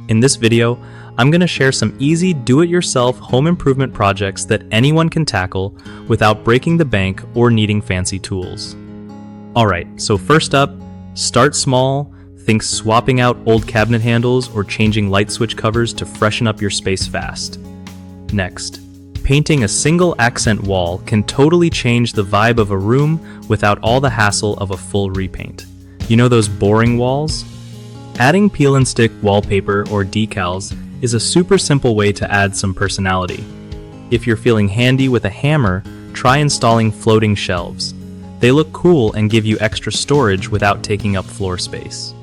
In this video, I'm going to share some easy do-it-yourself home improvement projects that anyone can tackle without breaking the bank or needing fancy tools. Alright, so first up, start small. Think swapping out old cabinet handles or changing light switch covers to freshen up your space fast. Next, painting a single accent wall can totally change the vibe of a room without all the hassle of a full repaint. You know those boring walls? Adding peel and stick wallpaper or decals is a super simple way to add some personality. If you're feeling handy with a hammer, try installing floating shelves. They look cool and give you extra storage without taking up floor space.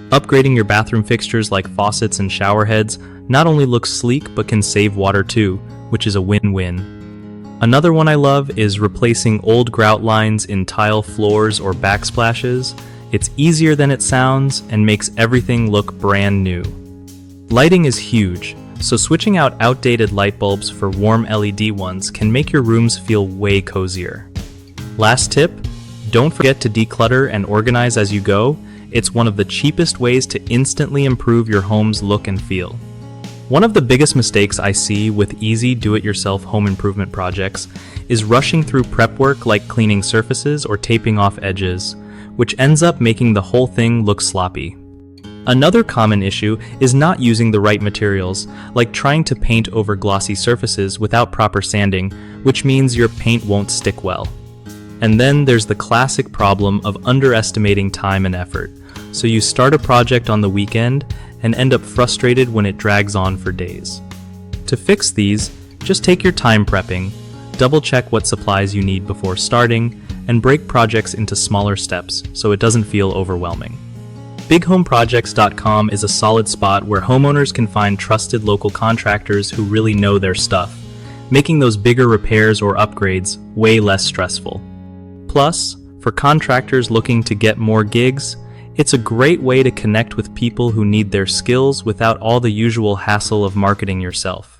Upgrading your bathroom fixtures like faucets and shower heads not only looks sleek but can save water too, which is a win-win. Another one I love is replacing old grout lines in tile floors or backsplashes. It's easier than it sounds and makes everything look brand new. Lighting is huge, so switching out outdated light bulbs for warm LED ones can make your rooms feel way cozier. Last tip, don't forget to declutter and organize as you go. It's one of the cheapest ways to instantly improve your home's look and feel. One of the biggest mistakes I see with easy do-it-yourself home improvement projects is rushing through prep work like cleaning surfaces or taping off edges, which ends up making the whole thing look sloppy. Another common issue is not using the right materials, like trying to paint over glossy surfaces without proper sanding, which means your paint won't stick well. And then there's the classic problem of underestimating time and effort. So you start a project on the weekend and end up frustrated when it drags on for days. To fix these, just take your time prepping, double check what supplies you need before starting, and break projects into smaller steps so it doesn't feel overwhelming. BigHomeProjects.com is a solid spot where homeowners can find trusted local contractors who really know their stuff, making those bigger repairs or upgrades way less stressful. Plus, for contractors looking to get more gigs, it's a great way to connect with people who need their skills without all the usual hassle of marketing yourself.